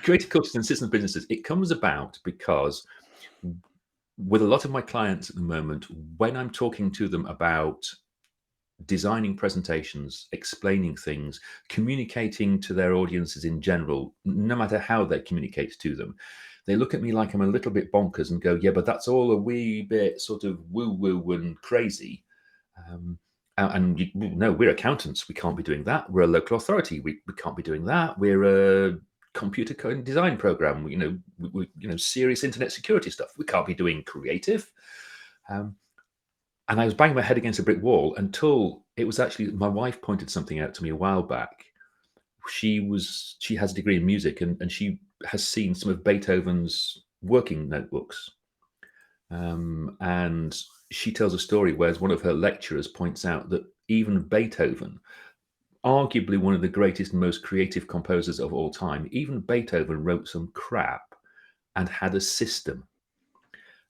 creative cultures and systems businesses, it comes about because with a lot of my clients at the moment, when I'm talking to them about designing presentations, explaining things, communicating to their audiences in general, no matter how they communicate to them, they look at me like I'm a little bit bonkers and go, yeah, but that's all a wee bit sort of woo-woo and crazy. No, we're accountants. We can't be doing that. We're a local authority. We can't be doing that. We're a computer code and design program. Serious internet security stuff. We can't be doing creative. And I was banging my head against a brick wall until it was actually my wife pointed something out to me a while back. She has a degree in music and she has seen some of Beethoven's working notebooks. And she tells a story where one of her lecturers points out that even Beethoven, arguably one of the greatest and most creative composers of all time, even Beethoven wrote some crap and had a system.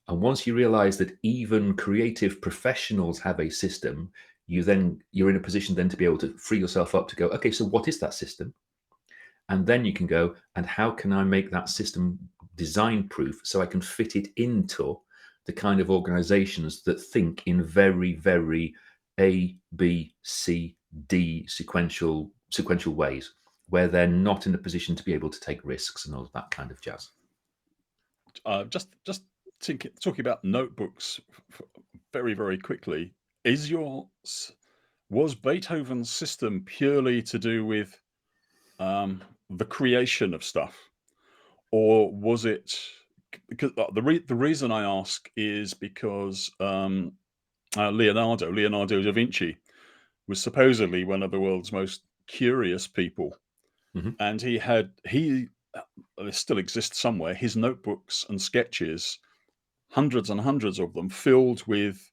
And once you realize that even creative professionals have a system, you're in a position then to be able to free yourself up to go, okay, so what is that system? And then you can go, and how can I make that system design proof so I can fit it into the kind of organizations that think in very, very A, B, C, D sequential ways, where they're not in a position to be able to take risks and all of that kind of jazz. Just talking about notebooks very, very quickly. Was Beethoven's system purely to do with the creation of stuff, or was it? Because the reason I ask is because Leonardo da Vinci was supposedly one of the world's most curious people, and he still exists somewhere. His notebooks and sketches, hundreds and hundreds of them, filled with.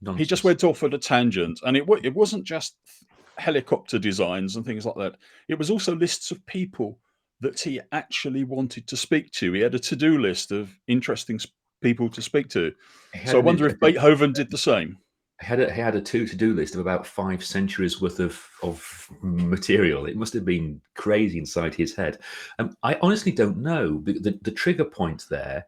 Nonsense. He just went off at a tangent, and it wasn't just helicopter designs and things like that. It was also lists of people that he actually wanted to speak to. He had a to-do list of interesting people to speak to. So I wonder if Beethoven did the same. He had a to-do list of about 5 centuries worth of material. It must have been crazy inside his head. I honestly don't know. The trigger point there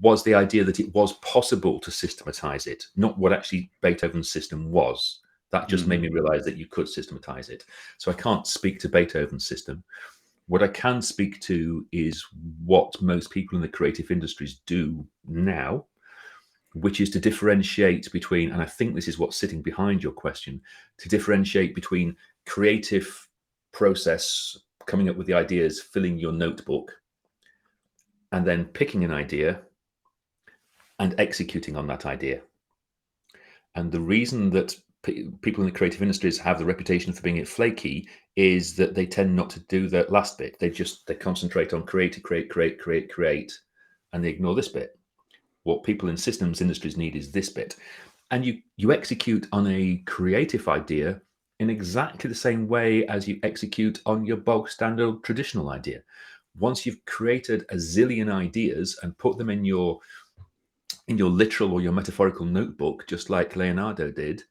was the idea that it was possible to systematize it, not what actually Beethoven's system was. That just made me realize that you could systematize it. So I can't speak to Beethoven's system. What I can speak to is what most people in the creative industries do now, which is to differentiate between, and I think this is what's sitting behind your question, to differentiate between creative process, coming up with the ideas, filling your notebook, and then picking an idea and executing on that idea. And the reason that people in the creative industries have the reputation for being flaky is that they tend not to do that last bit. They concentrate on create, and they ignore this bit. What people in systems industries need is this bit. And you execute on a creative idea in exactly the same way as you execute on your bog standard traditional idea. Once you've created a zillion ideas and put them in your literal or your metaphorical notebook, just like Leonardo did,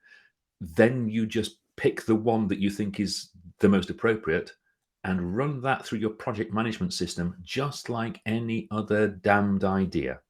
then you just pick the one that you think is the most appropriate and run that through your project management system, just like any other damned idea.